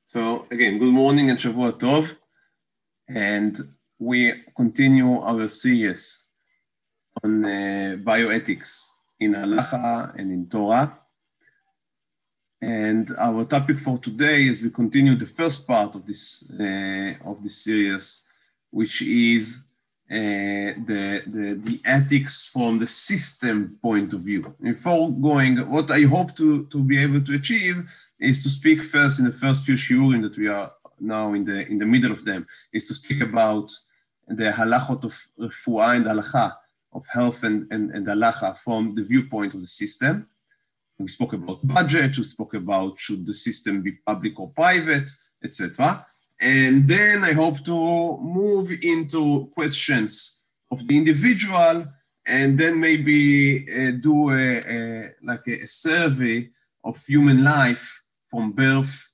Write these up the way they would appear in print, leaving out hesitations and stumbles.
So again, good morning and Shavua Tov. And we continue our series on bioethics in Halacha and in Torah. And our topic for today, as we continue the first part of this series, which is the ethics from the system point of view. Before going, what I hope to be able to achieve is to speak first in the first few shiurim that we are now in the middle of them, is to speak about the halachot of refuah and halacha, of health and halacha from the viewpoint of the system. We spoke about budget, we spoke about should the system be public or private, etc. And then I hope to move into questions of the individual and then maybe do a survey of human life from birth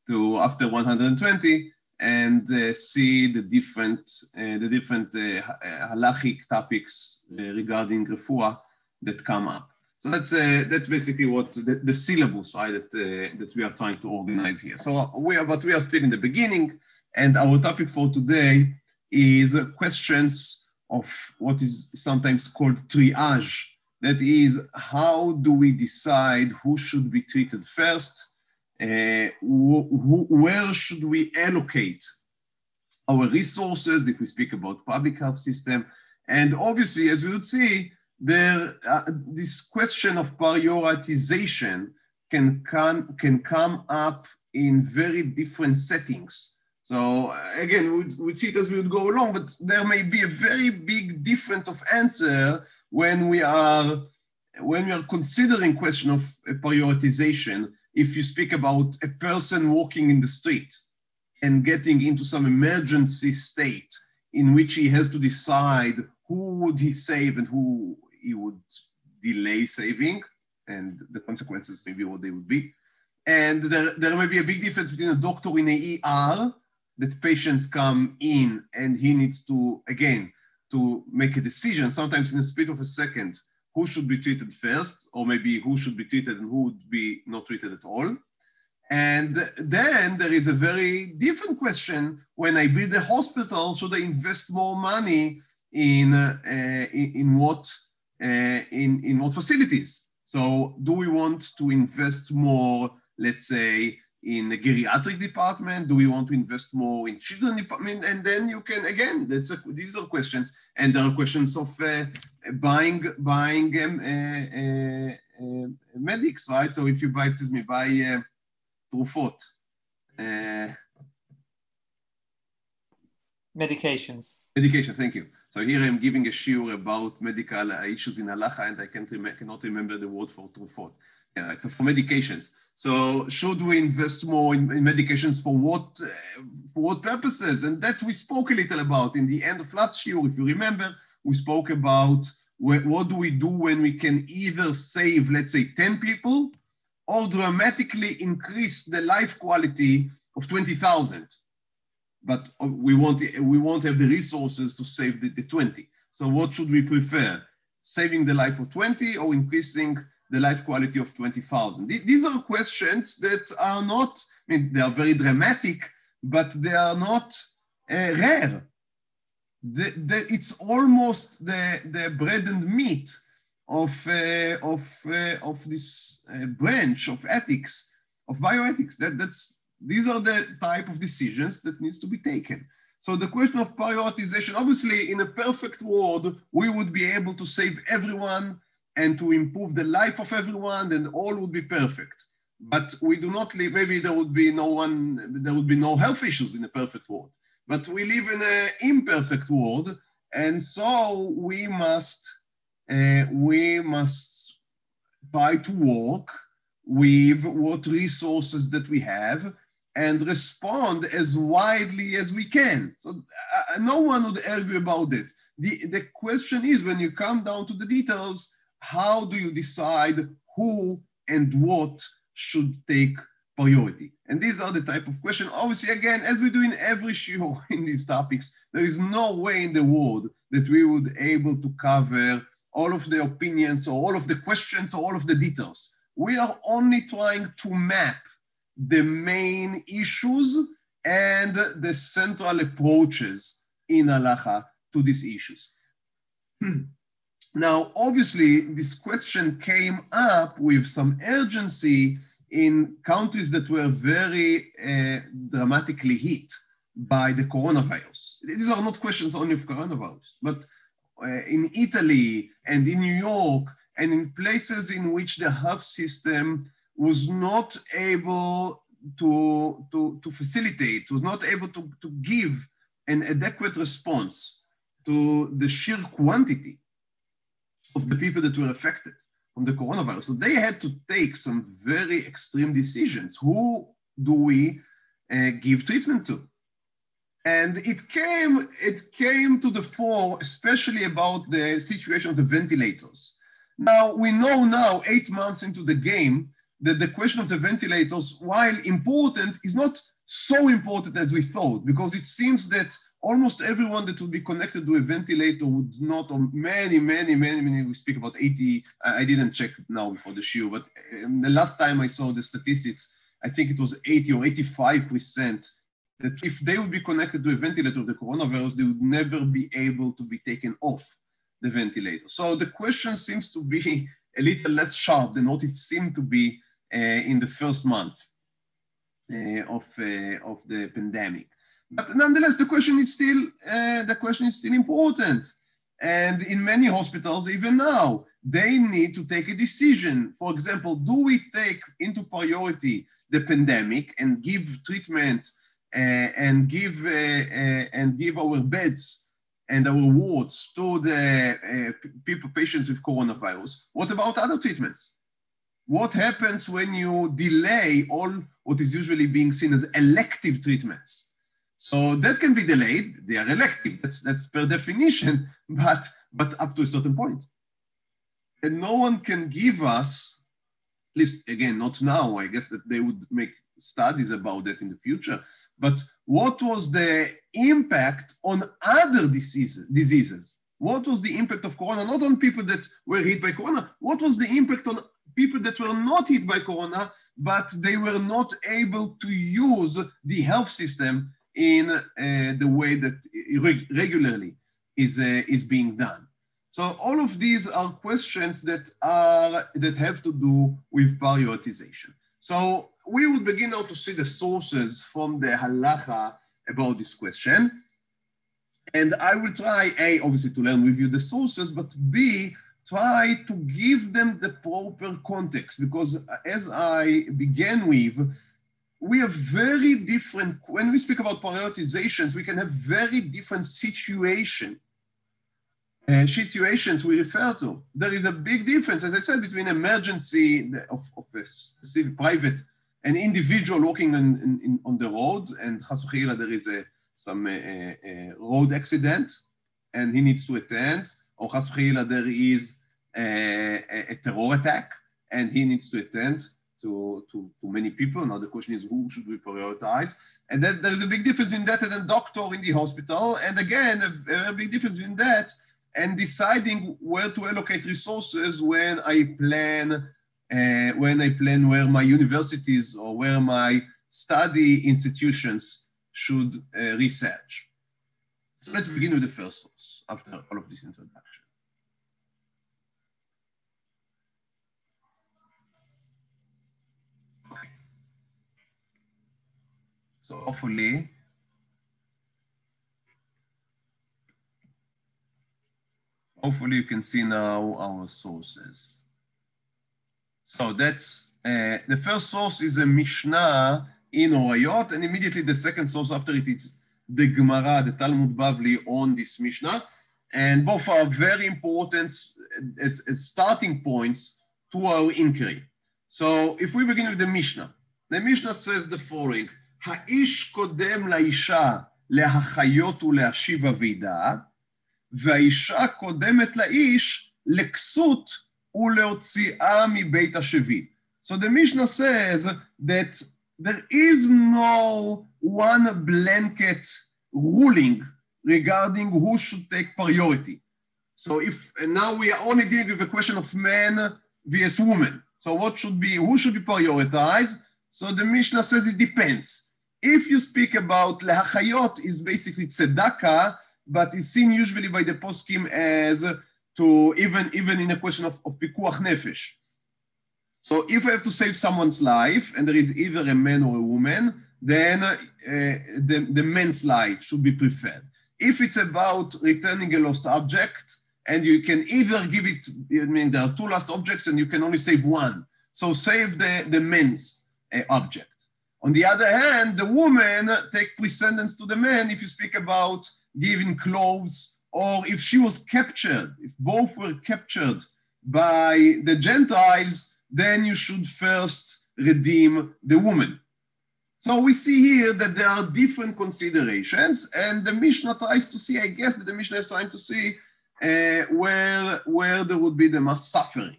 to after 120 and see the different halachic topics regarding refuah that come up. So that's basically what the syllabus, right, that we are trying to organize here. So we are still in the beginning, and our topic for today is questions of what is sometimes called triage. That is, how do we decide who should be treated first? Where should we allocate our resources if we speak about public health system? And obviously, as we would see, this question of prioritization can come up in very different settings. So again, we'd see it as we would go along, but there may be a very big difference of answer when we are considering question of prioritization. If you speak about a person walking in the street and getting into some emergency state in which he has to decide who would he save and who he would delay saving, and the consequences maybe what they would be. And there may be a big difference between a doctor in a ER that patients come in and he needs to, again, to make a decision, sometimes in a split of a second, who should be treated first, or maybe who should be treated and who would be not treated at all. And then there is a very different question: when I build a hospital, should I invest more money in what facilities? So do we want to invest more, let's say, in the geriatric department? Do we want to invest more in children department? And then you can, again, these are questions. And there are questions of buying medics, right? So if you buy, trufot. Medications. Medication, thank you. So here I'm giving a shiur about medical issues in halacha, and I cannot remember the word for trufot. Yeah, so for medications. So should we invest more in medications for what purposes? And that we spoke a little about in the end of last year. If you remember, we spoke about what do we do when we can either save, let's say, 10 people or dramatically increase the life quality of 20,000. But we won't have the resources to save the 20. So what should we prefer? Saving the life of 20 or increasing the life quality of 20,000? These are questions that are not, I mean, they are very dramatic, but they are not rare. It's almost the bread and meat of this branch of ethics, of bioethics. These are the type of decisions that needs to be taken. So the question of prioritization, obviously in a perfect world, we would be able to save everyone and to improve the life of everyone, and all would be perfect. But we do not live, maybe there would be no health issues in a perfect world. But we live in an imperfect world, and so we must try to work with what resources that we have and respond as widely as we can. So no one would argue about it. The question is, when you come down to the details, how do you decide who and what should take priority? And these are the type of questions. Obviously, again, as we do in every show in these topics, there is no way in the world that we would able to cover all of the opinions or all of the questions or all of the details. We are only trying to map the main issues and the central approaches in halacha to these issues. Now, obviously, this question came up with some urgency in countries that were very dramatically hit by the coronavirus. These are not questions only of coronavirus, but in Italy and in New York and in places in which the health system was not able to facilitate, was not able to give an adequate response to the sheer quantity of the people that were affected from the coronavirus. So they had to take some very extreme decisions. Who do we give treatment to? And it came to the fore, especially about the situation of the ventilators. Now, we know now, 8 months into the game, that the question of the ventilators, while important, is not so important as we thought, because it seems that almost everyone that would be connected to a ventilator would not, or many, we speak about 80, I didn't check now before the shiur, but the last time I saw the statistics, I think it was 80 or 85%, that if they would be connected to a ventilator of the coronavirus, they would never be able to be taken off the ventilator. So the question seems to be a little less sharp than what it seemed to be in the first month of the pandemic. But nonetheless, the question is still important. And in many hospitals, even now, they need to take a decision. For example, do we take into priority the pandemic and give treatment and give our beds and our wards to the patients with coronavirus? What about other treatments? What happens when you delay all what is usually being seen as elective treatments? So that can be delayed. They are elective. That's per definition, but up to a certain point. And no one can give us, at least again, not now. I guess that they would make studies about that in the future. But what was the impact on other diseases? What was the impact of corona? Not on people that were hit by corona. What was the impact on people that were not hit by corona, but they were not able to use the health system in the way that regularly is being done? So all of these are questions that have to do with prioritization. So we will begin now to see the sources from the halacha about this question. And I will try, A, obviously to learn with you the sources, but B, try to give them the proper context, because as I began with, we have very different, when we speak about prioritizations, we can have very different situations we refer to. There is a big difference, as I said, between emergency of a specific private, an individual walking on the road, and chas v'chayila, there is some road accident, and he needs to attend, or chas v'chayila, there is a terror attack, and he needs to attend to many people. Now the question is, who should we prioritize? And then there is a big difference in that and a doctor in the hospital, and again, a big difference in that and deciding where to allocate resources when I plan where my universities or where my study institutions should research. So let's begin with the first source after all of this introduction. Okay. So hopefully you can see now our sources. So that's, the first source is a Mishnah in Orayot, and immediately the second source after it is the Gemara, the Talmud Bavli on this Mishnah. And both are very important as starting points to our inquiry. So if we begin with the Mishnah says the following, Ha'ish kodem la'isha le'hachayot u'le'ashiva v'ida'at, והאישה קודמת לאיש לכסות ולהוציאה מבית השבי. So the Mishnah says that there is no one blanket ruling regarding who should take priority. So now we are only dealing with the question of man versus woman. So who should be prioritized? So the Mishnah says it depends. If you speak about lehachayot, is basically tzedakah, but is seen usually by the poskim as to even in a question of pikuach nefesh. So if I have to save someone's life, and there is either a man or a woman, then the man's life should be preferred. If it's about returning a lost object, and you can either give it, I mean, there are two lost objects and you can only save one. So save the man's object. On the other hand, the woman take precedence to the man if you speak about giving clothes, or if she was captured, if both were captured by the Gentiles, then you should first redeem the woman. So we see here that there are different considerations, and the Mishnah tries to see, I guess that the Mishnah is trying to see where there would be the most suffering.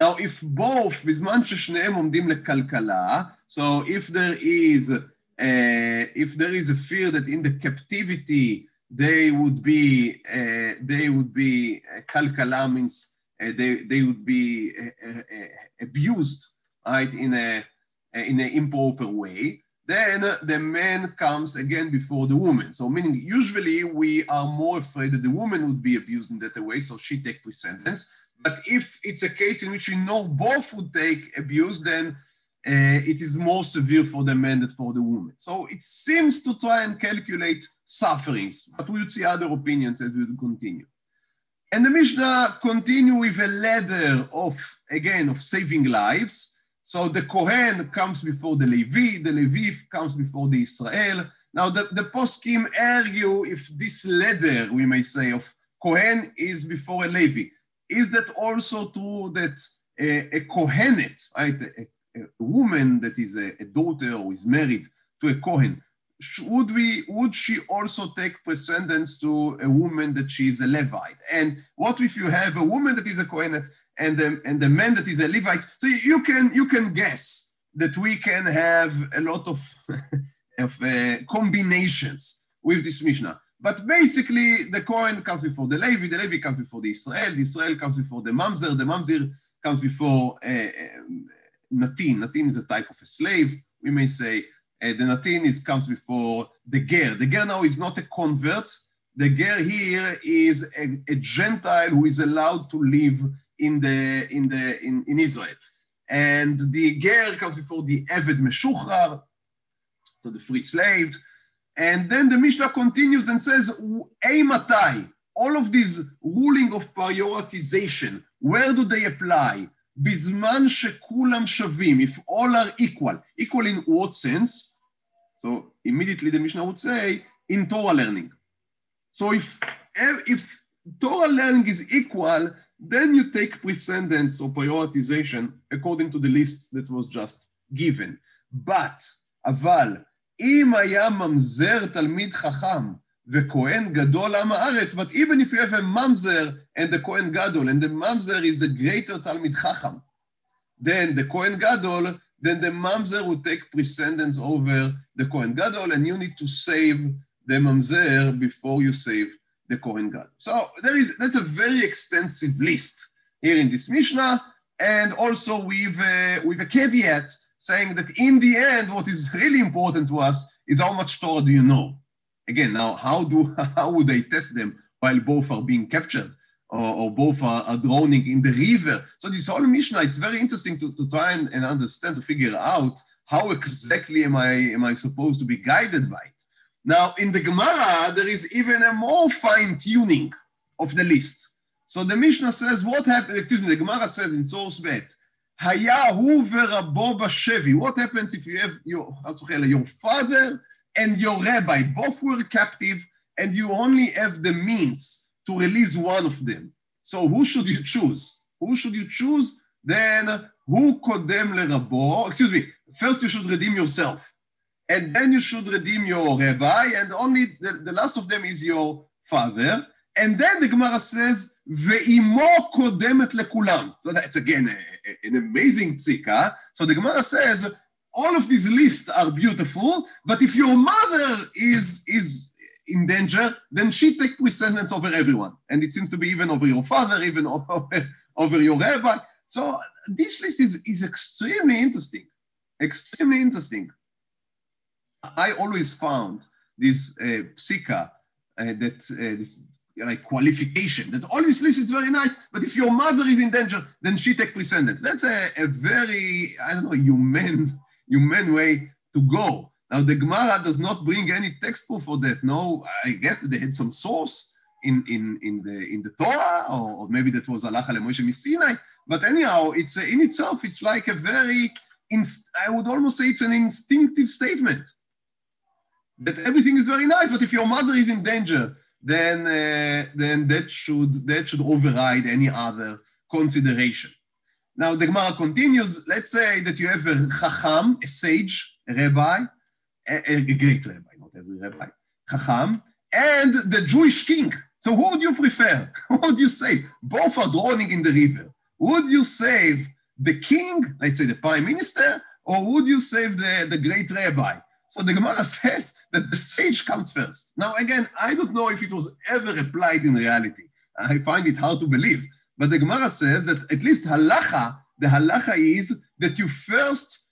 Now, if both, בזמן ששניהם עומדים לכלכלה, so if there is a fear that in the captivity they would be kalkala means they would be abused, right, in an improper way, then the man comes again before the woman. So meaning usually we are more afraid that the woman would be abused in that way, so she takes precedence. But if it's a case in which we know both would take abuse, then it is more severe for the man than for the woman. So it seems to try and calculate sufferings, but we would see other opinions as we would continue. And the Mishnah continue with a ladder of saving lives. So the Kohen comes before the Levi comes before the Israel. Now the poskim argue if this ladder, we may say, of Kohen is before a Levi. Is that also true that a Kohenet, right, a woman that is a daughter or is married to a Kohen, would she also take precedence to a woman that she is a Levite? And what if you have a woman that is a Kohenet and the man that is a Levite? So you can guess that we can have a lot of combinations with this Mishnah. But basically, the Kohen comes before the Levi comes before the Israel comes before the Mamzer comes before Natin. Natin is a type of a slave, we may say. The Natin comes before the Ger. The Ger now is not a convert. The Ger here is a Gentile who is allowed to live in Israel. And the Ger comes before the Eved Meshuchrar, so the free slave. And then the Mishnah continues and says, Eimatai, all of these ruling of prioritization, where do they apply? Bizman shekulam shavim, if all are equal. Equal in what sense? So immediately the Mishnah would say, in Torah learning. So if Torah learning is equal, then you take precedence or prioritization according to the list that was just given. But, aval, אם היה ממזר תלמיד חכם וכהן גדול עם הארץ, but even if you have a mamzer and the Kohen Gadol, and the mamzer is a greater Talmid Chacham, then the Kohen Gadol, then the mamzer would take precedence over the Kohen Gadol, and you need to save the mamzer before you save the Kohen Gadol. So that's a very extensive list here in this Mishnah, and also with a caveat saying that in the end, what is really important to us is how much Torah do you know. Again, now, how would they test them while both are being captured or both are drowning in the river? So this whole Mishnah, it's very interesting to try and understand, to figure out how exactly am I supposed to be guided by it. Now, in the Gemara, there is even a more fine-tuning of the list. So the Mishnah says, the Gemara says in source bet, Haya hu verabo bashevi. What happens if you have your father and your rabbi, both were captive, and you only have the means to release one of them? So who should you choose? Then who kodem lerabo? First you should redeem yourself, and then you should redeem your rabbi, and only the last of them is your father. And then the Gemara says, ve'imo kodemet lekulam. So that's again an amazing tzika. So the Gemara says, all of these lists are beautiful, but if your mother is in danger, then she takes precedence over everyone. And it seems to be even over your father, even over your rabbi. So this list is extremely interesting. extremely interesting. I always found this psika, this like qualification that obviously is very nice, but if your mother is in danger, then she take precedence. That's a very, I don't know, human way to go. Now the Gemara does not bring any text proof for that. No, I guess they had some source in the Torah, or maybe that was Halacha leMoshe Misinai. But anyhow, it's in itself, it's like a very, I would almost say it's an instinctive statement that everything is very nice, but if your mother is in danger, then that should override any other consideration. Now the Gemara continues. Let's say that you have a chacham, a sage, a rabbi, a great rabbi, not every rabbi, chacham, and the Jewish king. So who would you prefer? Who would you save? Both are drowning in the river. Would you save the king, let's say the prime minister, or would you save the great rabbi? So the Gemara says that the sage comes first. Now, again, I don't know if it was ever applied in reality. I find it hard to believe. But the Gemara says that at least halacha, the halacha is that you first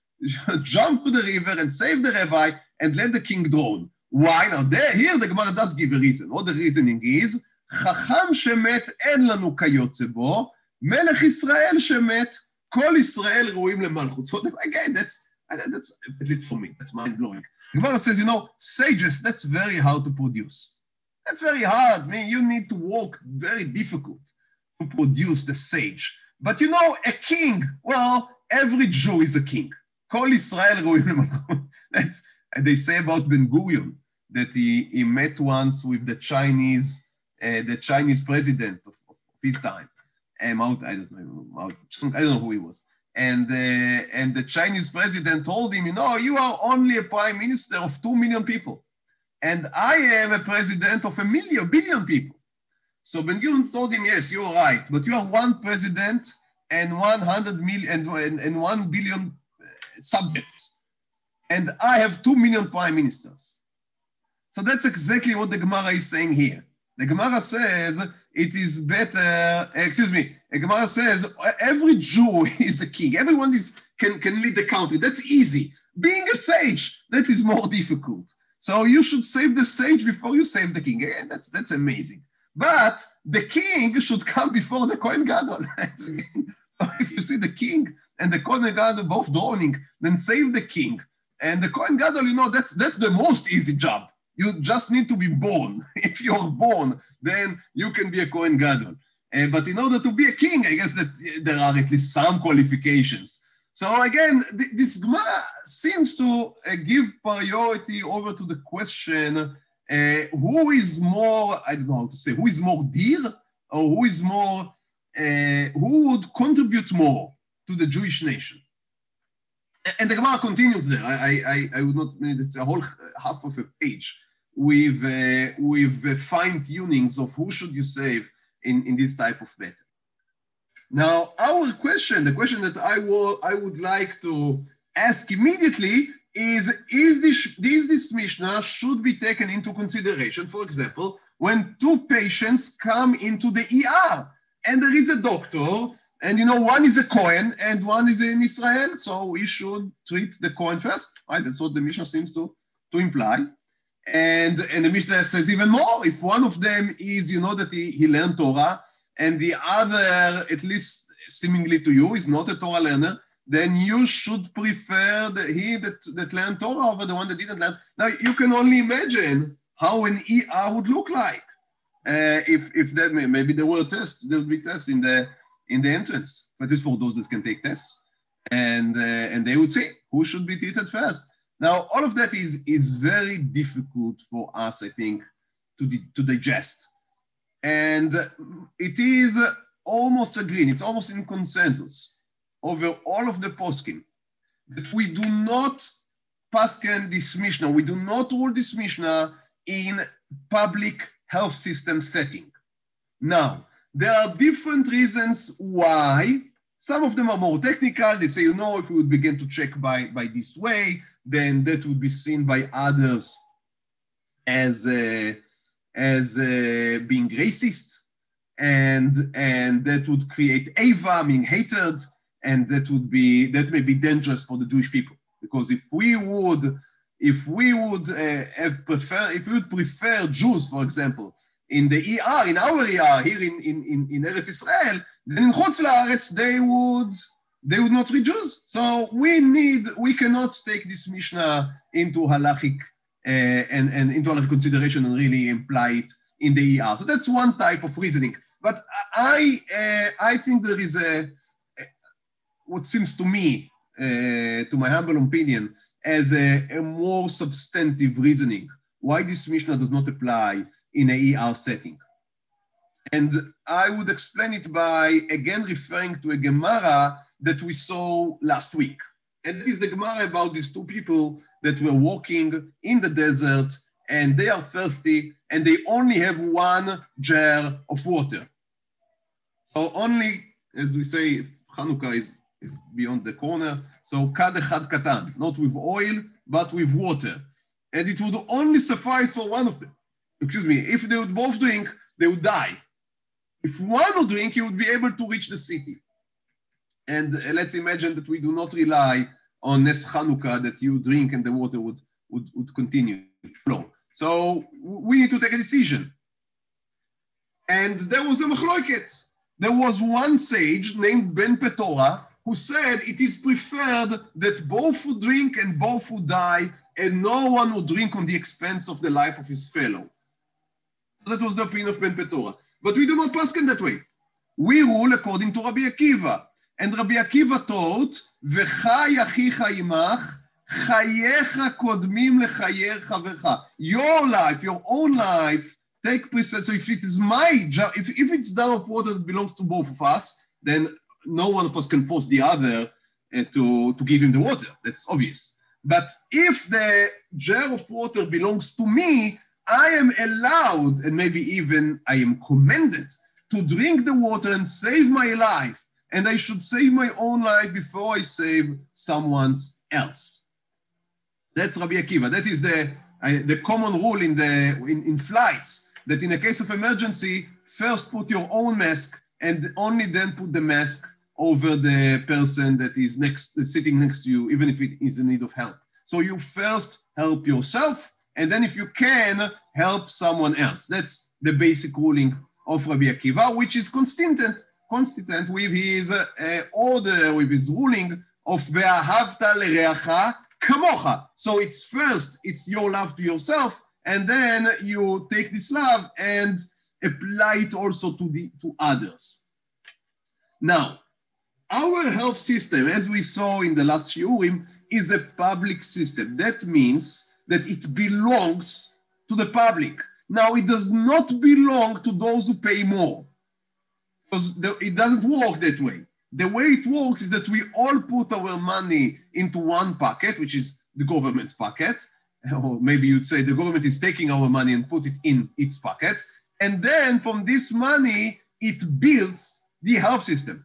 jump to the river and save the rabbi and let the king drown. Why? Now, here the Gemara does give a reason. What the reasoning is, Chacham shemet en lanu kayotze bo, Melech Yisrael shemet, kol Yisrael ruim lemalchut. So again, that's at least for me, that's mind-blowing. The Gemara says, sages, that's very hard to produce. That's very hard. I mean, you need to work very difficult to produce the sage. But a king, well, every Jew is a king. Kol Yisrael ruim lemalchut. That's, they say about Ben Gurion, that he met once with the Chinese president of his time. I don't know who he was. And the Chinese president told him, you are only a prime minister of 2 million people. And I am a president of 1 billion people. So Ben Gurion told him, yes, you are right, but you are one president and 100 million and 1 billion subjects. And I have 2 million prime ministers. So that's exactly what the Gemara is saying here. The Gemara says it is better, the Gemara says every Jew is a king. Everyone can lead the country. That's easy. Being a sage, that is more difficult. So you should save the sage before you save the king. Again, that's amazing. But the king should come before the Kohen Gadol. If you see the king and the Kohen Gadol both drowning, then save the king. And the Kohen Gadol, that's the most easy job. You just need to be born. If you're born, then you can be a Kohen Gadol. But in order to be a king, I guess that there are at least some qualifications. So again, this Gemara seems to give priority over to the question, who is more, I don't know how to say, who is more dear, or who is more, who would contribute more to the Jewish nation? And the Gemara continues there. I would not, it's a whole half of a page with fine-tunings of who should you save in this type of matter. Now, our question, the question that I would like to ask immediately is this Mishnah should be taken into consideration, for example, when two patients come into the ER and there is a doctor, and one is a Kohen and one is in Israel, so we should treat the Kohen first, right? That's what the Mishnah seems to imply. And the Mishnah says even more, if one of them is, that he learned Torah, and the other, at least seemingly to you, is not a Torah learner, then you should prefer that learned Torah over the one that didn't learn. Now, you can only imagine how an ER would look like. If that maybe there will be tests in the entrance, but it's for those that can take tests. And they would say who should be treated first. Now, all of that is very difficult for us, I think, to digest. And it is almost agreeing, it's almost in consensus over all of the poskim that we do not pasken this Mishnah, we do not rule this Mishnah in public health system setting. Now, there are different reasons why. Some of them are more technical. They say, if we would begin to check by this way, then that would be seen by others as being racist, and that would create ava, meaning hatred, and that may be dangerous for the Jewish people. because if we would prefer Jews, for example, in the ER, in our ER here in Eretz Israel, then in Chutz La'aretz they would not read Jews. So we cannot take this Mishnah into halachic and into halachic consideration and really imply it in the ER. So that's one type of reasoning. But I think there is what seems to me, to my humble opinion, as a more substantive reasoning why this Mishnah does not apply in a ER setting. And I would explain it by, again, referring to a Gemara that we saw last week. And this is the Gemara about these two people that were walking in the desert, and they are thirsty, and they only have one jar of water. So only, as we say, Hanukkah is beyond the corner, so kad echad katan, not with oil, but with water. And it would only suffice for one of them. Excuse me, if they would both drink, they would die. If one would drink, he would be able to reach the city. And let's imagine that we do not rely on Nes Chanukah, that you drink and the water would continue to flow. So we need to take a decision. And there was the machloket. There was one sage named Ben Petora who said it is preferred that both would drink and both would die, and no one would drink on the expense of the life of his fellow. So that was the opinion of Ben Petora. But we do not paskin that way. We rule according to Rabbi Akiva. And Rabbi Akiva taught, V'chai achicha imach, chayecha kodmim lechayer chavercha. Your life, your own life, take precedence. So if it is my job, if it's jar of water that belongs to both of us, then no one of us can force the other to give him the water. That's obvious. But if the jar of water belongs to me, I am allowed, and maybe even I am commanded, to drink the water and save my life. And I should save my own life before I save someone else. That's Rabbi Akiva. That is the common rule in flights, that in a case of emergency, first put your own mask and only then put the mask over the person that is sitting next to you, even if it is in need of help. So you first help yourself, and then if you can, help someone else. That's the basic ruling of Rabbi Akiva, which is consistent with his order, with his ruling of ve'ahavta l'reacha kamocha. So it's your love to yourself, and then you take this love and apply it also to others. Now, our health system, as we saw in the last shiurim, is a public system. That means that it belongs to the public. Now, it does not belong to those who pay more, because it doesn't work that way. The way it works is that we all put our money into one pocket, which is the government's pocket, or maybe you'd say the government is taking our money and put it in its pocket, and then from this money, it builds the health system.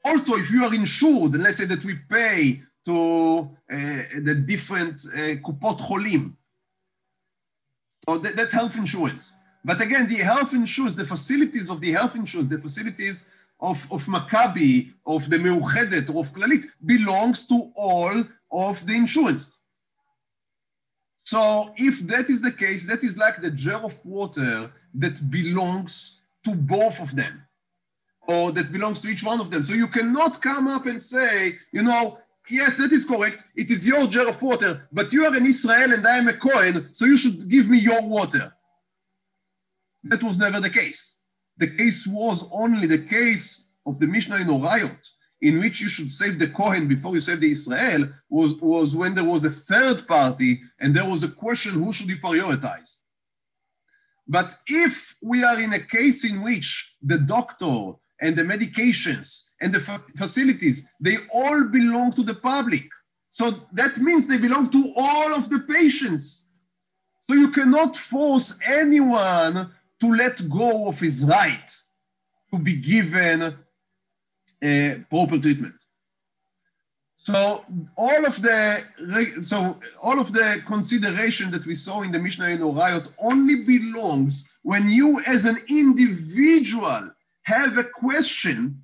Also, if you are insured, and let's say that we pay to the different kupot cholim, so that's health insurance. But again, the health insurance, the facilities of the health insurance, the facilities of Maccabi, of the Meuchedet, or of Klalit, belongs to all of the insurance. So if that is the case, that is like the jar of water that belongs to both of them, or that belongs to each one of them. So you cannot come up and say, yes, that is correct. It is your jar of water, but you are an Israel and I am a Kohen, so you should give me your water. That was never the case. The case was only the case of the Mishnah in Orayot, in which you should save the Kohen before you save the Israel, was when there was a third party and there was a question, who should you prioritize? But if we are in a case in which the doctor and the medications and the facilities, they all belong to the public. So that means they belong to all of the patients. So you cannot force anyone to let go of his right to be given proper treatment. So all of the consideration that we saw in the Mishnah in Orayot only belongs when you as an individual have a question,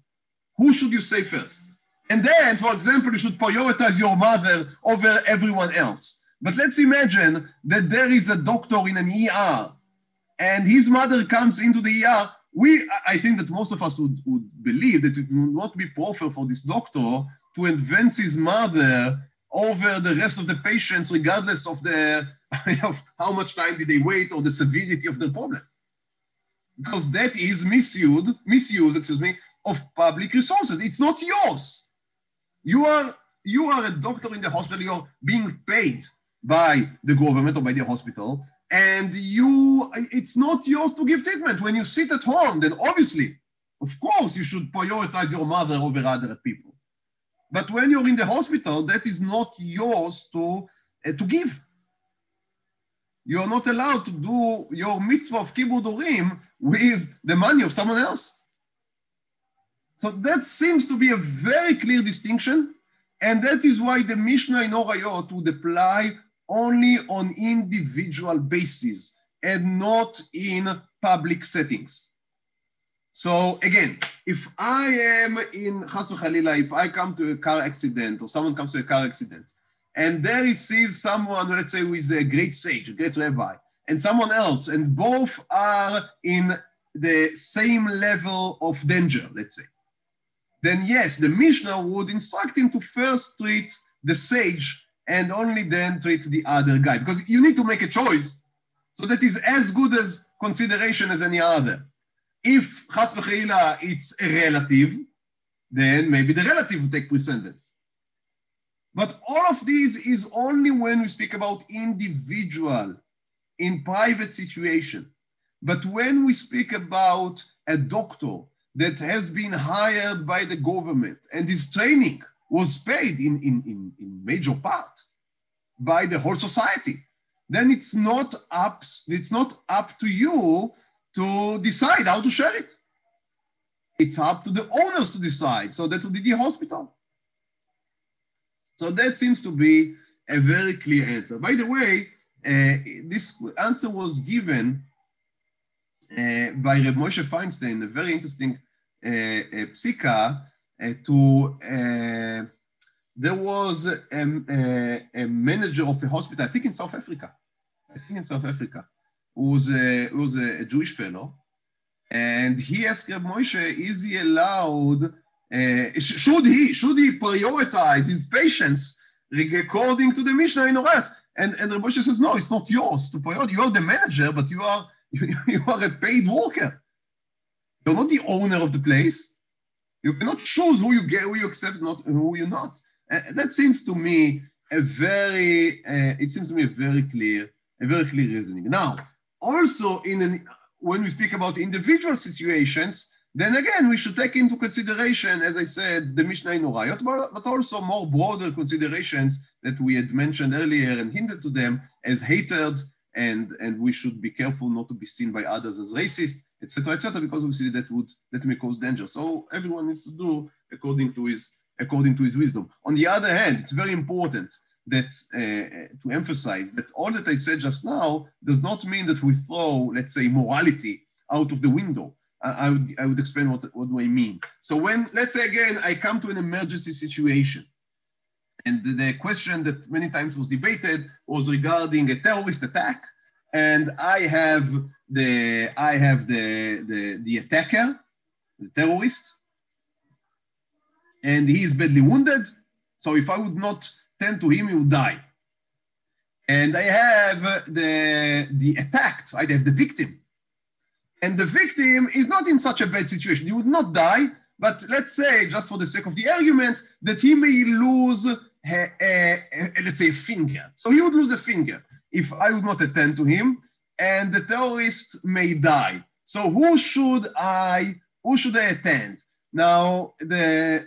who should you say first? And then, for example, you should prioritize your mother over everyone else. But let's imagine that there is a doctor in an ER and his mother comes into the ER. I think that most of us would believe that it would not be proper for this doctor to advance his mother over the rest of the patients, regardless of of how much time did they wait or the severity of the problem. Because that is misuse, of public resources. It's not yours. You are a doctor in the hospital, you're being paid by the government or by the hospital, and it's not yours to give treatment. When you sit at home, then obviously, of course, you should prioritize your mother over other people. But when you're in the hospital, that is not yours to give. You're not allowed to do your mitzvah of kibud urim with the money of someone else. So that seems to be a very clear distinction, and that is why the Mishnah in Orayot would apply only on individual basis and not in public settings. So again, if I am in Chas v'Chalila, if I come to a car accident or someone comes to a car accident, and there he sees someone, let's say, who is a great sage, a great rabbi, and someone else, and both are in the same level of danger, let's say, then yes, the Mishnah would instruct him to first treat the sage and only then treat the other guy, because you need to make a choice. So that is as good as consideration as any other. If Chas v'Chalila it's a relative, then maybe the relative will take precedence. But all of these is only when we speak about individual, in private situation. But when we speak about a doctor that has been hired by the government and his training was paid in major part by the whole society, then it's not up to you to decide how to share it. It's up to the owners to decide. So that would be the hospital. So that seems to be a very clear answer. By the way, this answer was given by Reb Moshe Feinstein, a very interesting psika, there was a manager of a hospital, I think in South Africa, who was a Jewish fellow, and he asked Reb Moshe, is he allowed, should he prioritize his patients according to the Mishnah in Orayot? And Reb Moshe says, no, it's not yours to prioritize. You are the manager, but you are a paid worker. You're not the owner of the place. You cannot choose who you accept, not who you're not. That seems to me a very clear reasoning. Now, also when we speak about individual situations, then again, we should take into consideration, as I said, the Mishnah in Orayot, but also more broader considerations that we had mentioned earlier and hinted to them as hatred, and we should be careful not to be seen by others as racist, etc., because we see that may cause danger. So everyone needs to do according to his wisdom. On the other hand, it's very important that to emphasize that all that I said just now does not mean that we throw, let's say, morality out of the window. I would explain what do I mean. So when, let's say again, I come to an emergency situation, and the question that many times was debated was regarding a terrorist attack, and I have the attacker, the terrorist, and he is badly wounded. So if I would not tend to him, he would die. And I have the attacked, right? I have the victim. And the victim is not in such a bad situation. He would not die, but let's say, just for the sake of the argument, that he may lose, let's say, a finger. So he would lose a finger if I would not attend to him, and the terrorist may die. So who should I attend? Now, the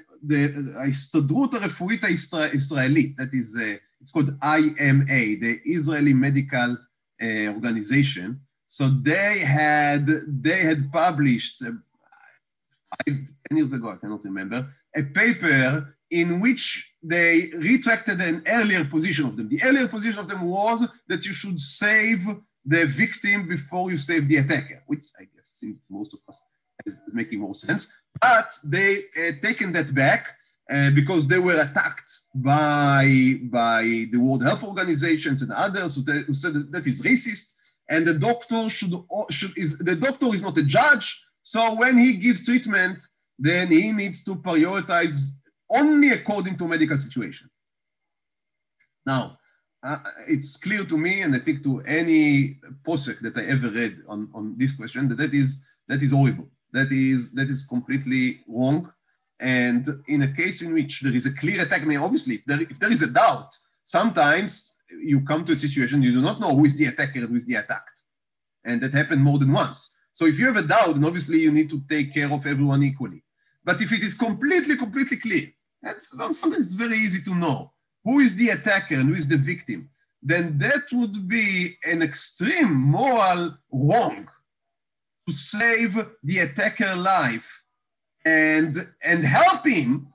ההסתדרות הרפואית הישראלית, that is, it's called IMA, the Israeli Medical Organization. So they had published 10 years ago, I cannot remember, a paper in which they retracted an earlier position of them. The earlier position of them was that you should save the victim before you save the attacker, which I guess seems to most of us is making more sense. But they taken that back, because they were attacked by the World Health Organizations and others who said that is racist, and the doctor the doctor is not a judge, so when he gives treatment, then he needs to prioritize only according to medical situation. Now, it's clear to me, and I think to any posek that I ever read on this question, that is horrible. That is completely wrong. And in a case in which there is a clear attack, I mean, obviously, if there is a doubt, sometimes you come to a situation you do not know who is the attacker and who is the attacked. And that happened more than once. So if you have a doubt, then obviously you need to take care of everyone equally. But if it is completely clear, sometimes it's very easy to know who is the attacker and who is the victim, then that would be an extreme moral wrong to save the attacker life and help him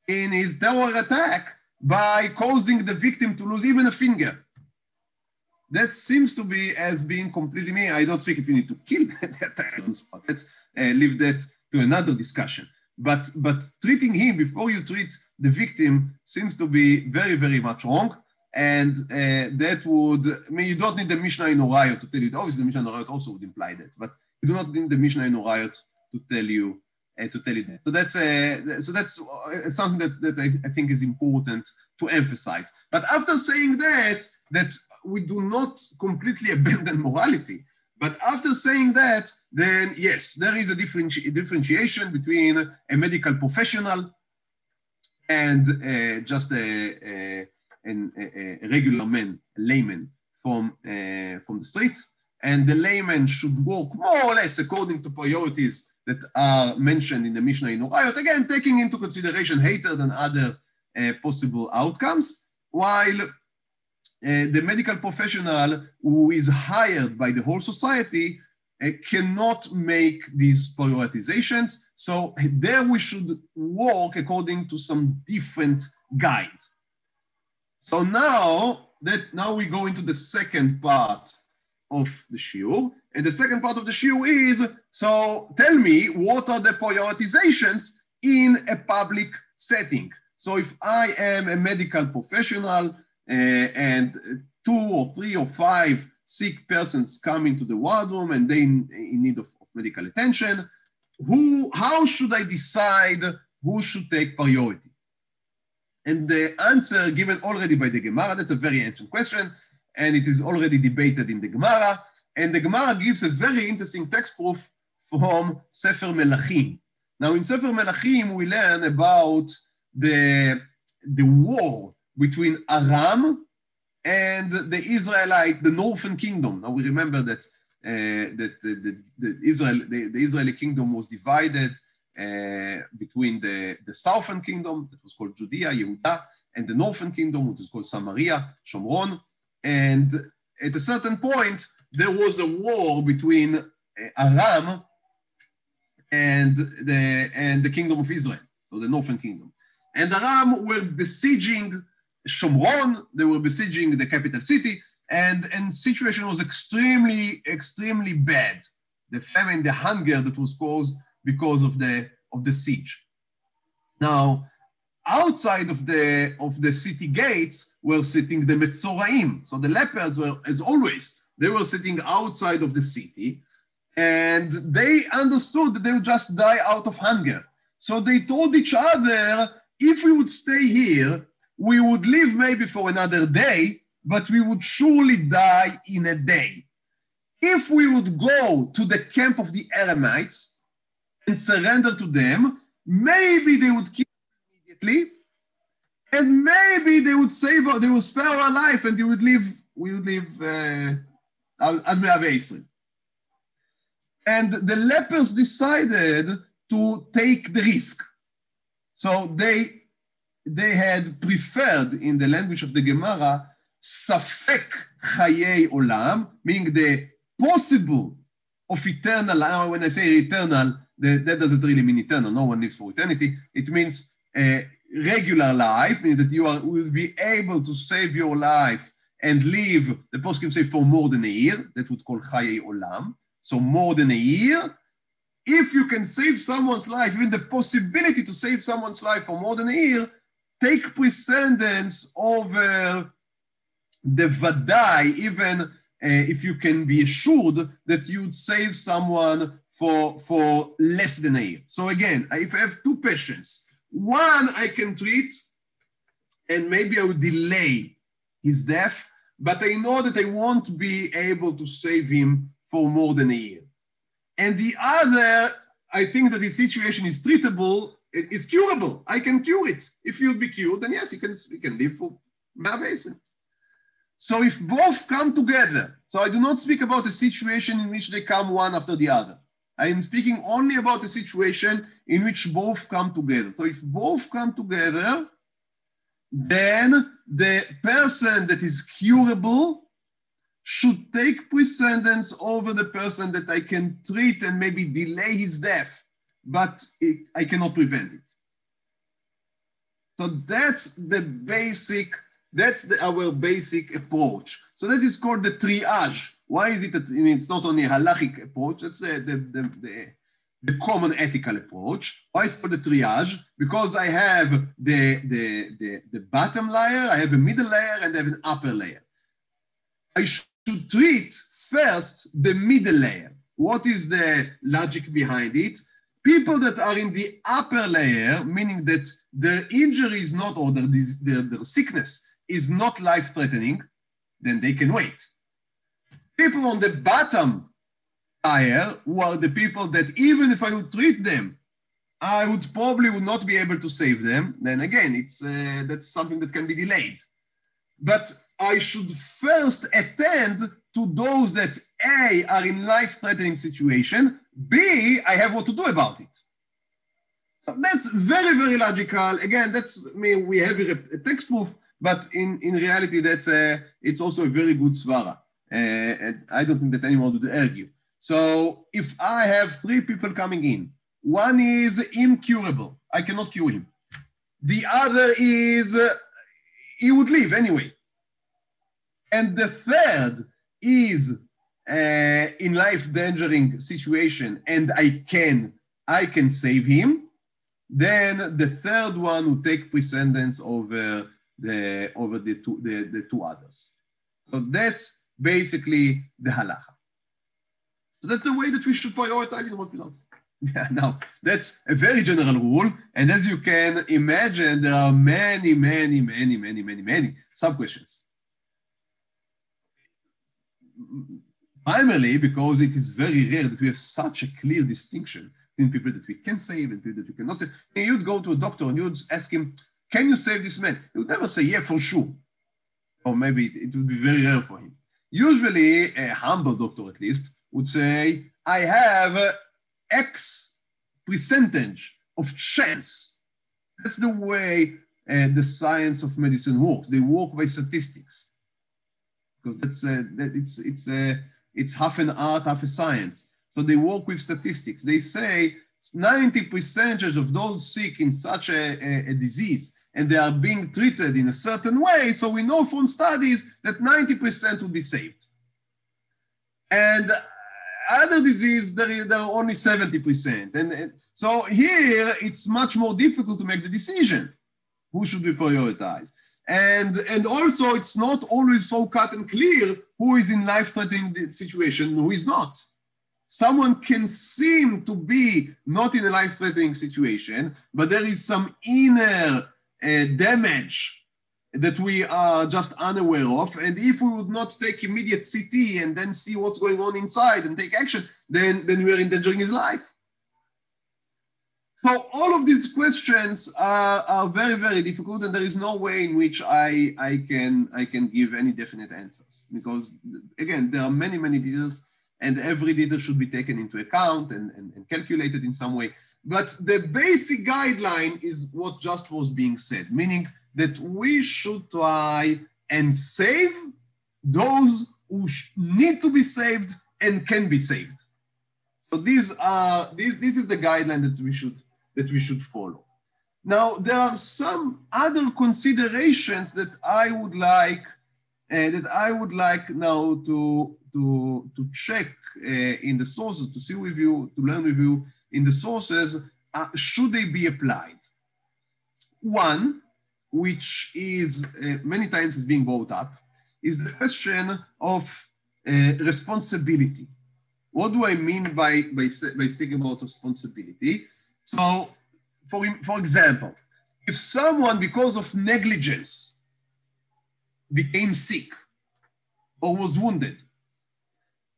in his terror attack by causing the victim to lose even a finger. That seems to be as being completely me. I don't speak if you need to kill the attacker on spot. Let's leave that to another discussion. But treating him before you treat the victim seems to be very much wrong. And that would, I mean, you don't need the Mishnah in Orayot to tell you. Obviously, the Mishnah in Orayot also would imply that, but you do not need the Mishnah in Orayot to tell you that. So that's something that I think is important to emphasize. But after saying that we do not completely abandon morality. But after saying that, then yes, there is a differentiation between a medical professional and just a regular layman from the street. And the layman should work more or less according to priorities that are mentioned in the Mishnah in Orayot, again, taking into consideration hatred and other possible outcomes, while the medical professional who is hired by the whole society cannot make these prioritizations. So there we should work according to some different guide. So now we go into the second part of the shiur. And the second part of the shiur is, so tell me, what are the prioritizations in a public setting? So if I am a medical professional and 2 or 3 or 5 sick persons come into the ward room and they in need of medical attention, how should I decide who should take priority? And the answer given already by the Gemara, that's a very ancient question, and it is already debated in the Gemara. And the Gemara gives a very interesting text proof from Sefer Melachim. Now, in Sefer Melachim, we learn about the war between Aram and the Northern Kingdom. Now, we remember that the Israeli kingdom was divided between the Southern Kingdom, that was called Judea, Yehuda, and the Northern Kingdom, which is called Samaria, Shomron. And at a certain point, there was a war between Aram and the kingdom of Israel, so the Northern Kingdom. And Aram were besieging Shomron, they were besieging the capital city, and situation was extremely bad. The famine, the hunger that was caused because of the siege. Now, outside of the city gates were sitting the Metzoraim. So the lepers were, as always, they were sitting outside of the city, and they understood that they would just die out of hunger. So they told each other, if we would stay here, we would live maybe for another day, but we would surely die in a day. If we would go to the camp of the Aramites and surrender to them, maybe they would kill us immediately, and maybe they would spare our life, and we would live Ad Me'ave Yisrael. And the lepers decided to take the risk. So they had preferred, in the language of the Gemara, Safek Chayei Olam, meaning the possible of eternal. When I say eternal, that doesn't really mean eternal. No one lives for eternity. It means regular life, meaning that you will be able to save your life and live, the poskim say, for more than a year. That would call Chayei Olam. So more than a year. if you can save someone's life, even the possibility to save someone's life for more than a year, take precedence over the vadai, even if you can be assured that you would save someone for less than a year. So again, if I have two patients, one I can treat and maybe I would delay his death, but I know that I won't be able to save him for more than a year. And the other, I think that the situation is treatable, it is curable. I can cure it. If you'll be cured, then yes, you can live for Mahavesen. So if both come together, so I do not speak about a situation in which they come one after the other. I am speaking only about a situation in which both come together. So if both come together, then the person that is curable should take precedence over the person that I can treat and maybe delay his death, but I cannot prevent it. So that's the basic, our basic approach. So that is called the triage. Why is it that, I mean, it's not only a halachic approach, that's the common ethical approach. Why is it called the triage? Because I have the bottom layer, I have a middle layer, and I have an upper layer. I should treat first the middle layer. What is the logic behind it? People that are in the upper layer, meaning that their injury is not, or their sickness is not life-threatening, then they can wait. People on the bottom layer, who are the people that even if I would treat them, I would not be able to save them, then again, that's something that can be delayed. But I should first attend to those that A, are in life-threatening situation, B, I have what to do about it. So that's very, very logical. Again, we have a text proof, but in reality, it's also a very good svara. And I don't think that anyone would argue. So if I have three people coming in, one is incurable, I cannot cure him. The other is, he would live anyway. And the third is in life-endangering situation, and I can save him, then the third one will take precedence over the two others. So that's basically the halacha. So that's the way that we should prioritize in what belongs. Yeah, now, that's a very general rule, and as you can imagine, there are many sub-questions. Primarily because it is very rare that we have such a clear distinction between people that we can save and people that we cannot save. And you'd go to a doctor and you'd ask him, can you save this man? He would never say, yeah, for sure. Or maybe it would be very rare for him. Usually, a humble doctor at least would say, I have X percentage of chance. That's the way the science of medicine works. They work by statistics. Because it's half an art, half a science. So they work with statistics. They say 90% of those sick in such a disease, and they are being treated in a certain way, so we know from studies that 90% will be saved. And other disease, there are only 70%. And so here, it's much more difficult to make the decision. Who should be prioritized? And also, it's not always so cut and clear who is in life-threatening situation, who is not. Someone can seem to be not in a life-threatening situation, but there is some inner damage that we are just unaware of. And if we would not take immediate CT and then see what's going on inside and take action, then we are endangering his life. So all of these questions are very, very difficult, and there is no way in which I can give any definite answers, because again, there are many details, and every detail should be taken into account and calculated in some way. But the basic guideline is what just was being said, meaning that we should try and save those who need to be saved and can be saved. So this is the guideline that we should follow. Now, there are some other considerations that I would like now to check in the sources, to see with you, to learn with you in the sources, should they be applied? One, which is many times is being brought up, is the question of responsibility. What do I mean by speaking about responsibility? So, for example, if someone, because of negligence, became sick or was wounded,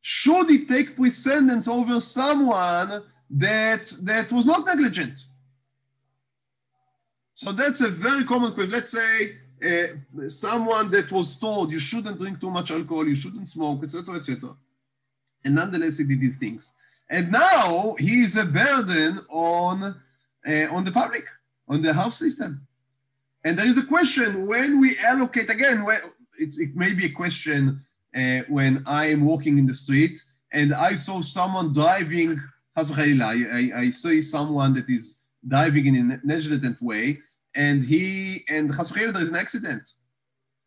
should he take precedence over someone that was not negligent? So that's a very common question. Let's say someone that was told you shouldn't drink too much alcohol, you shouldn't smoke, etc., etc., and nonetheless he did these things. And now he is a burden on the public, on the health system. And there is a question when we allocate, again, it may be a question when I am walking in the street and I saw someone driving, I see someone that is driving in a negligent way, and there is an accident.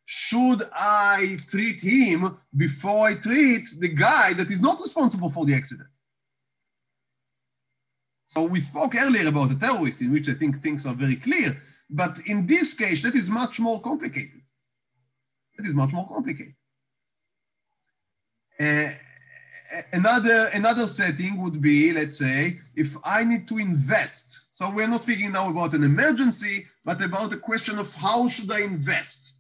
Should I treat him before I treat the guy that is not responsible for the accident? So we spoke earlier about a terrorist, in which I think things are very clear. But in this case, that is much more complicated. It is much more complicated. Another setting would be, let's say, if I need to invest. So we're not speaking now about an emergency, but about a question of how should I invest?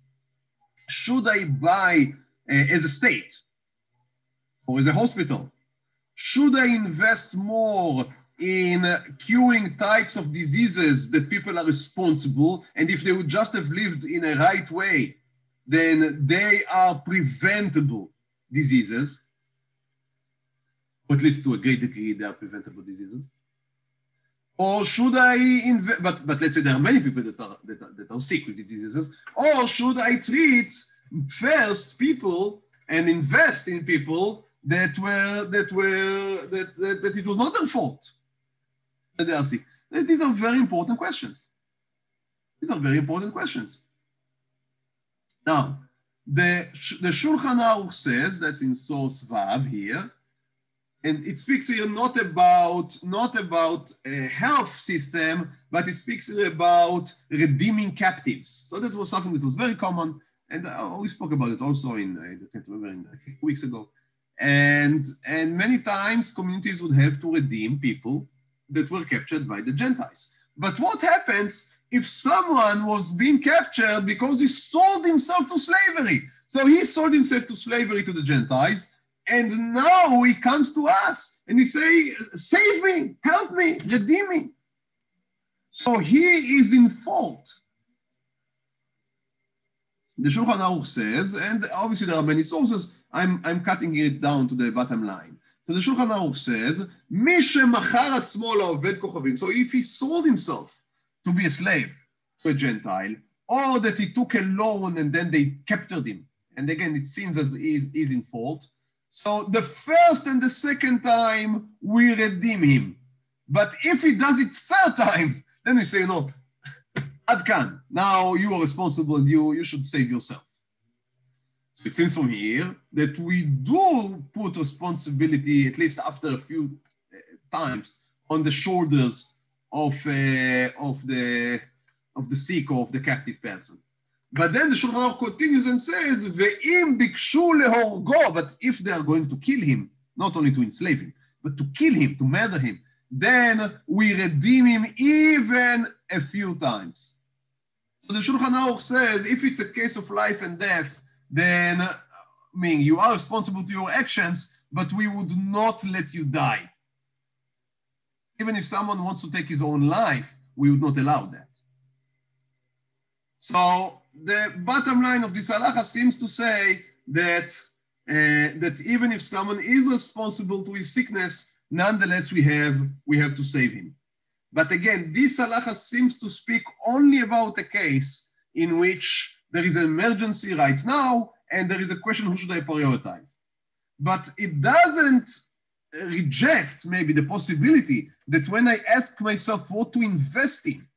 Should I buy as a state or as a hospital? Should I invest more in curing types of diseases that people are responsible, and if they would just have lived in a right way, then they are preventable diseases, or at least to a great degree, they are preventable diseases? Or should I invest, but let's say there are many people that are sick with these diseases, or should I treat first people and invest in people that it was not their fault that they are sick? These are very important questions. These are very important questions. Now, the Shulchan Aruch says, that's in source Vav here, and it speaks here not about a health system, but it speaks here about redeeming captives. So that was something that was very common, and we spoke about it also I can't remember, a few weeks ago. And many times communities would have to redeem people that were captured by the Gentiles. But what happens if someone was being captured because he sold himself to slavery? So he sold himself to slavery to the Gentiles, and now he comes to us and he say, save me, help me, redeem me. So he is in fault. The Shulchan Aruch says, and obviously there are many sources, I'm cutting it down to the bottom line. So the Shulchan Aruch says, מי שמכר עצמו לעובד כוכבים. So if he sold himself to be a slave to a Gentile, or that he took a loan and then they captured him, and again, it seems as he's in fault. So the first and the second time, we redeem him. But if he does it third time, then we say, no, ad kan, now you are responsible and you should save yourself. So it seems from here that we do put responsibility, at least after a few times, on the shoulders of the sick or of the captive person. But then the Shulchan Aruch continues and says, "Ve'im bikshu lehorgo," but if they are going to kill him, not only to enslave him, but to kill him, to murder him, then we redeem him even a few times. So the Shulchan Aruch says, if it's a case of life and death, then you are responsible to your actions, but we would not let you die. Even if someone wants to take his own life, we would not allow that. So the bottom line of this halacha seems to say that even if someone is responsible to his sickness, nonetheless we have to save him. But again, this halacha seems to speak only about a case in which there is an emergency right now, and there is a question, who should I prioritize? But it doesn't reject maybe the possibility that when I ask myself what to invest in,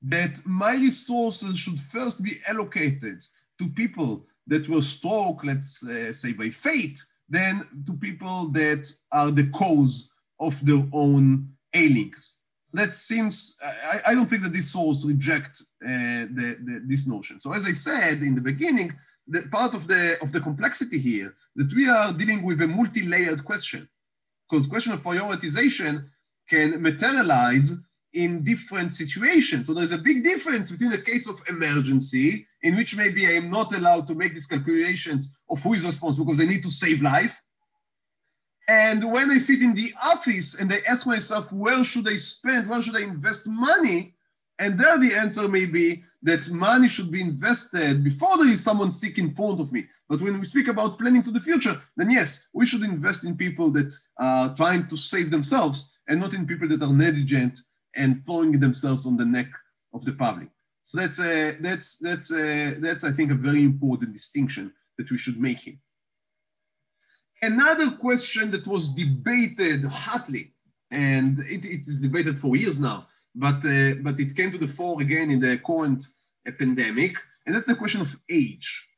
that my resources should first be allocated to people that were struck, let's say, by fate, than to people that are the cause of their own ailings. So that seems, I don't think that this source reject this notion. So as I said in the beginning, the part of the complexity here, that we are dealing with a multi-layered question, because question of prioritization can materialize in different situations. So there's a big difference between a case of emergency, in which maybe I am not allowed to make these calculations of who is responsible because I need to save life. And when I sit in the office and I ask myself, where should I spend, where should I invest money? And there the answer may be that money should be invested before there is someone sick in front of me. But when we speak about planning to the future, then yes, we should invest in people that are trying to save themselves and not in people that are negligent and throwing themselves on the neck of the public. So that's I think, a very important distinction that we should make here. Another question that was debated hotly, and it is debated for years now, but it came to the fore again in the current pandemic, and that's the question of age.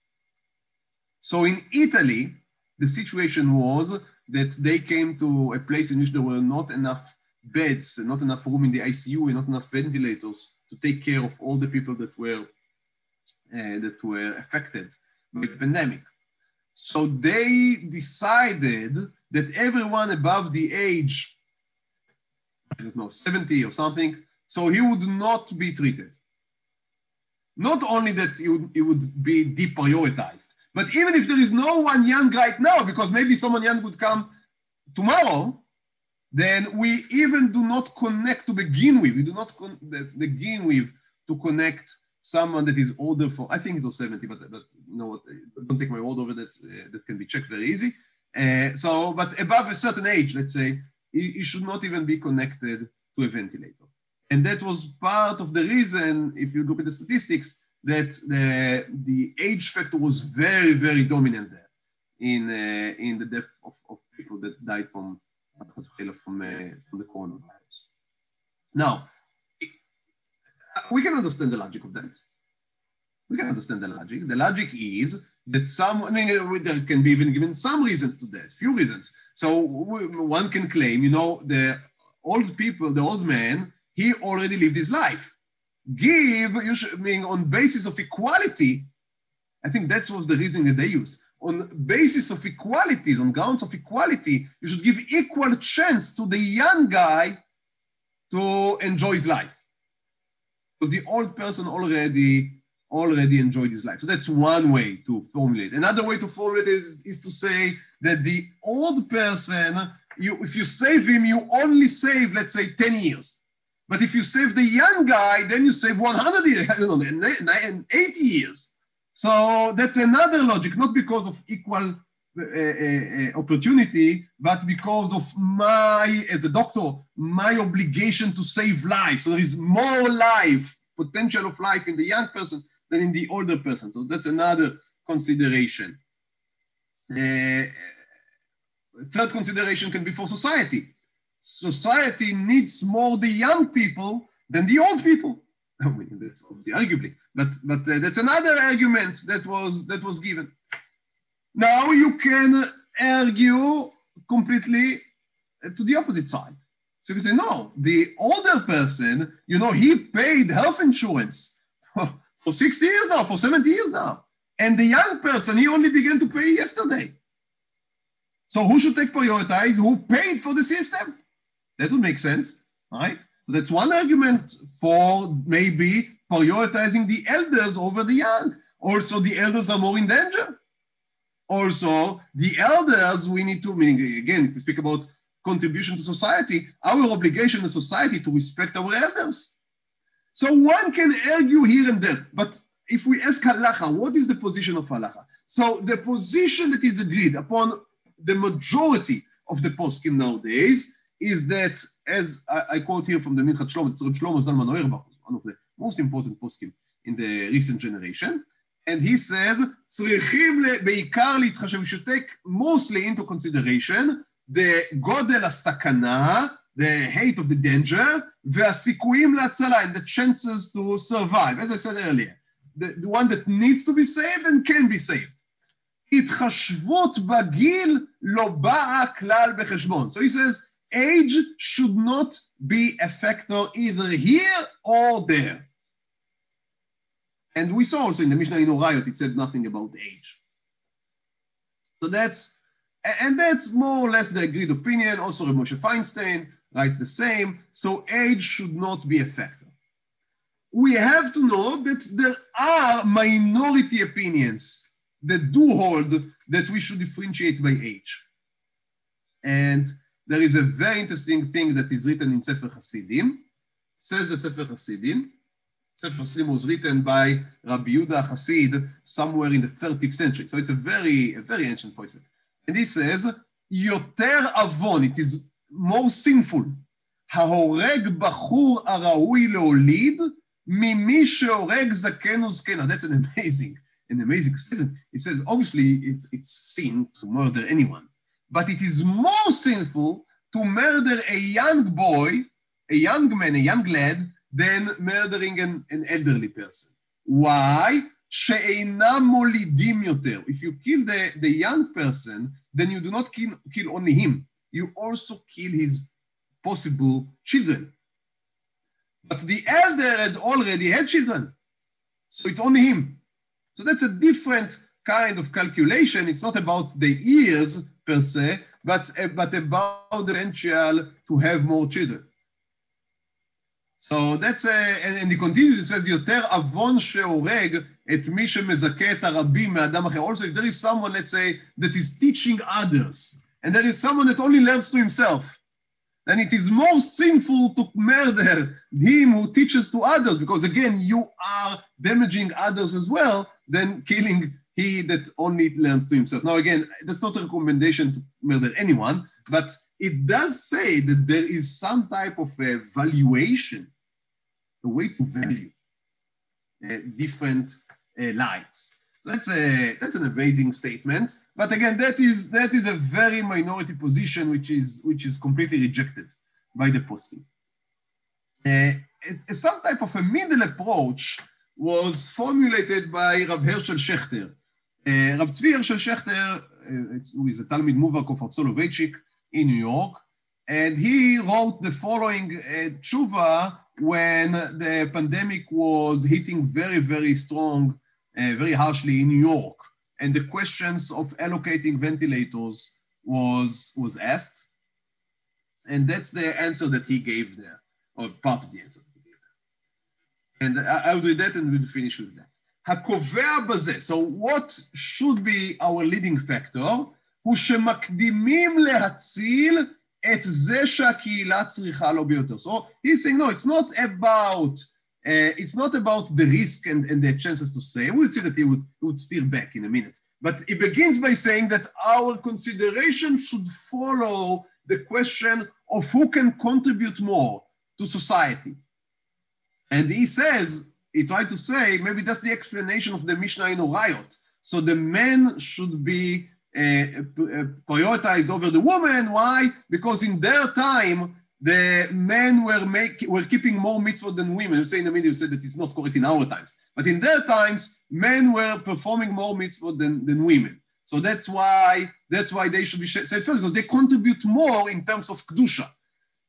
So in Italy, the situation was that they came to a place in which there were not enough beds, not enough room in the ICU, and not enough ventilators to take care of all the people that were affected by the pandemic. So they decided that everyone above the age, I don't know, 70 or something, so he would not be treated. Not only that he would be deprioritized, but even if there is no one young right now, because maybe someone young would come tomorrow, then we even do not connect to begin with. We do not begin with to connect someone that is older for, I think it was 70, but you know what, don't take my word over that, that can be checked very easy. But above a certain age, let's say, he should not even be connected to a ventilator. And that was part of the reason, if you look at the statistics, that the age factor was very, very dominant there in the death of people that died from the coronavirus. Now, we can understand the logic of that. We can understand the logic. The logic is that there can be even given some reasons to that, few reasons. So one can claim, you know, the old people, the old man, he already lived his life. On basis of equality, I think that was the reason that they used. On basis of equalities, on grounds of equality, you should give equal chance to the young guy to enjoy his life. Because the old person already enjoyed his life. So that's one way to formulate. Another way to formulate is to say that the old person, if you save him, you only save, let's say, 10 years. But if you save the young guy, then you save 100 years, I don't know, and 80 years. So that's another logic, not because of equal opportunity, but because of as a doctor, my obligation to save life. So there is more life, potential of life in the young person than in the older person. So that's another consideration. Third consideration can be for society. Society needs more the young people than the old people. I mean, that's obviously arguably, but that's another argument that was given. Now you can argue completely to the opposite side. So you can say, no, the older person, you know, he paid health insurance for 60 years now, for 70 years now. And the young person, he only began to pay yesterday. So who should take prioritize? Who paid for the system? That would make sense, right? So that's one argument for maybe prioritizing the elders over the young. Also, the elders are more in danger. Also, the elders, we need to, meaning again, if we speak about contribution to society, our obligation as society to respect our elders. So one can argue here and there, but if we ask halacha, what is the position of halacha? So the position that is agreed upon the majority of the poskim nowadays is that, as I quote here from the Minchat Shlomo, it's Reb Shlomo Zalman Auerbach, one of the most important poskim in the recent generation, and he says, צריכים בעיקר להתחשב, we should take mostly into consideration the גודל הסכנה, the height of the danger, והסיכויים להצלה, and the chances to survive, as I said earlier, the one that needs to be saved and can be saved. התחשבות בגיל לא באה כלל בחשבון. So he says, age should not be a factor either here or there. And we saw also in the Mishnah in Orayot, it said nothing about age. So that's more or less the agreed opinion. Also, Reb Moshe Feinstein writes the same. So age should not be a factor. We have to know that there are minority opinions that do hold that we should differentiate by age. And there is a very interesting thing that is written in Sefer Hasidim. Says the Sefer Hasidim. Sefer Hasidim was written by Rabbi Yehuda Hasid somewhere in the 30th century. So it's a very ancient poem. And he says, יותר עוון, it is more sinful, ההורג בחור הראוי להוליד, ממי שהורג זקן וזקנה. That's an amazing statement. It says, obviously, it's sin to murder anyone, but it is more sinful to murder a young boy, a young man, a young lad, than murdering an elderly person. Why? שאינם מולידים יותר. If you kill the young person, then you do not kill only him. You also kill his possible children. But the elder had already had children. So it's only him. So that's a different kind of calculation. It's not about the years per se, but about the potential to have more children. So that's and he continues, it says, יותר עוון שהורג את מי שמזכה את הרבים מאדם אחר. Also, if there is someone, let's say, that is teaching others, and there is someone that only learns to himself, then it is more sinful to murder him who teaches to others, because again, you are damaging others as well, than killing he that only learns to himself. Now again, that's not a recommendation to murder anyone, but it does say that there is some type of a valuation, a way to value different lives. So that's an amazing statement. But again, that is a very minority position, which is completely rejected by the poskim. Some type of a middle approach was formulated by Rav Hershel Schachter. Rav Tzvi Hershel Schachter, who is a Talmid Muvak of Rav Soloveitchik in New York, and he wrote the following tshuva when the pandemic was hitting very, very strong, very harshly in New York, and the questions of allocating ventilators was asked, and that's the answer that he gave there, or part of the answer that he gave there. And I'll do that and we'll finish with that. הקובע בזה, so what should be our leading factor, הוא שמקדימים להציל את זה שהקהילה צריכה לו ביותר. So he's saying, no, it's not about the risk and the chances to save. We'll see that he would steer back in a minute. But it begins by saying that our consideration should follow the question of who can contribute more to society. And he says, he tried to say, maybe that's the explanation of the Mishnah in Orayot. So the men should be prioritized over the women. Why? Because in their time, the men were keeping more mitzvot than women. You say in the middle, you said that it's not correct in our times. But in their times, men were performing more mitzvot than women. So that's why they should be said first, because they contribute more in terms of kedusha.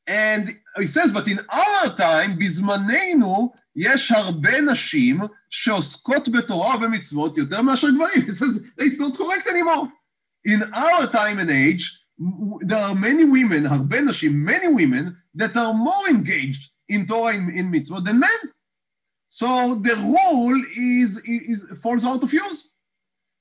And he says, but in our time, בזמננו, יש הרבה נשים שעוסקות בתורה ובמצוות יותר מאשר גברים. He says, it's not correct anymore. In our time and age, there are many women, הרבה נשים, many women that are more engaged in Torah in mitzvot than men. So the rule falls out of use.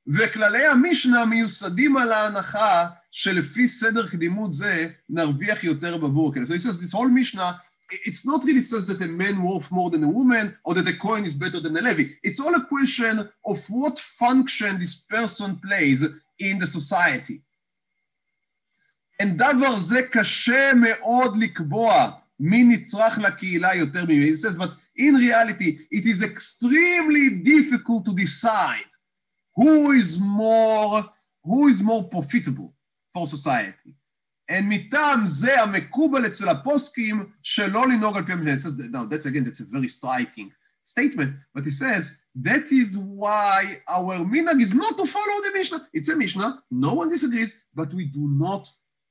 וכללי המשנה מיוסדים על ההנחה שלפי סדר קדימות זה נרוויח יותר בעבור הכלא. So he says this whole Mishnah, it's not really says that a man worth more than a woman or that a Kohen is better than a Levi. It's all a question of what function this person plays in the society. And דבר זה קשה מאוד לקבוע מי נצרך לקהילה יותר ממי. He says, but in reality, it is extremely difficult to decide who is more profitable for society. And מטעם זה המקובל אצל הפוסקים שלא לנהוג על פי המשנה. Now, that's a very striking statement, but he says, that is why our minhag is not to follow the Mishnah. It's a Mishnah, no one disagrees, but we do not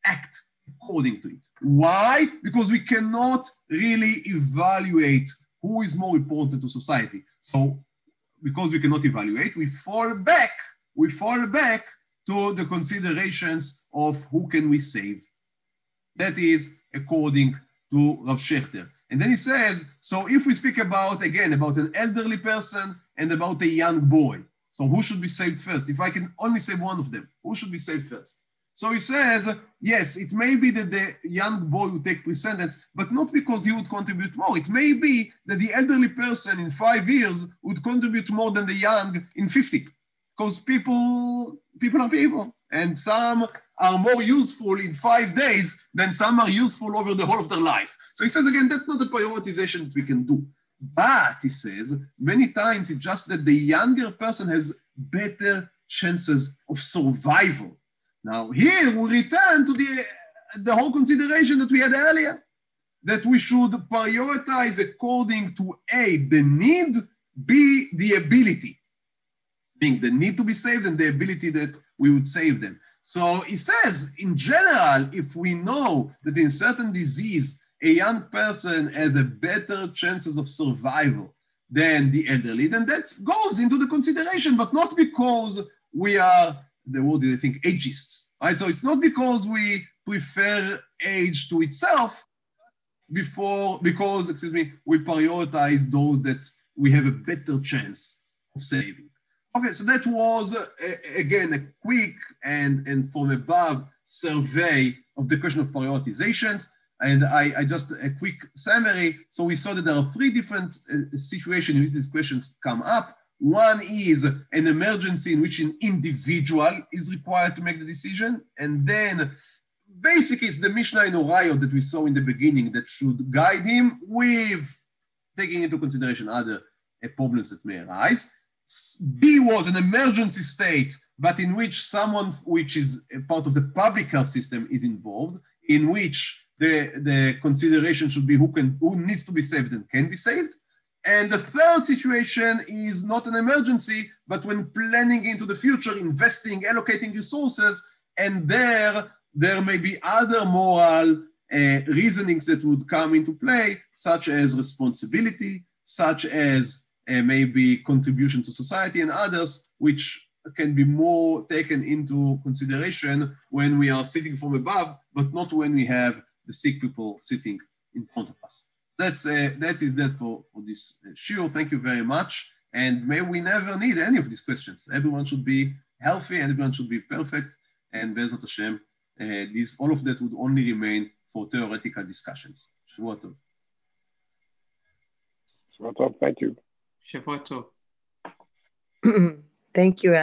act according to it. Why? Because we cannot really evaluate who is more important to society. So because we cannot evaluate, we fall back to the considerations of who can we save. That is according to Rav Shechter. And then he says, so if we speak about, again, about an elderly person and about a young boy, so who should be saved first? If I can only save one of them, who should be saved first? So he says, yes, it may be that the young boy would take precedence, but not because he would contribute more. It may be that the elderly person in 5 years would contribute more than the young in 50. Because people are people, and some are more useful in 5 days than some are useful over the whole of their life. So he says, again, that's not a prioritization that we can do. But, he says, many times it's just that the younger person has better chances of survival. Now, here we return to the whole consideration that we had earlier, that we should prioritize according to A, the need, B, the ability. Being the need to be saved and the ability that we would save them. So he says, in general, if we know that in certain disease, a young person has a better chances of survival than the elderly, then that goes into the consideration, but not because we are, the word is, I think, ageists, right? So it's not because we prefer age to itself because we prioritize those that we have a better chance of saving. Okay, so that was, again, a quick and from above survey of the question of prioritizations. And I just a quick summary. So we saw that there are 3 different situations in which these questions come up. One is an emergency in which an individual is required to make the decision. And then basically it's the Mishnah in Ohio that we saw in the beginning that should guide him with taking into consideration other problems that may arise. B was an emergency state, but in which someone which is a part of the public health system is involved, in which the consideration should be who needs to be saved and can be saved. And the third situation is not an emergency, but when planning into the future, investing, allocating resources, and there may be other moral reasonings that would come into play, such as responsibility, such as maybe contribution to society and others, which can be more taken into consideration when we are sitting from above, but not when we have the sick people sitting in front of us. That is that for this shiur. Thank you very much. And may we never need any of these questions. Everyone should be healthy and everyone should be perfect. And Be'ezrat Hashem, all of that would only remain for theoretical discussions. Shavua tov. Shavua tov, thank you. Shavua tov. Thank you.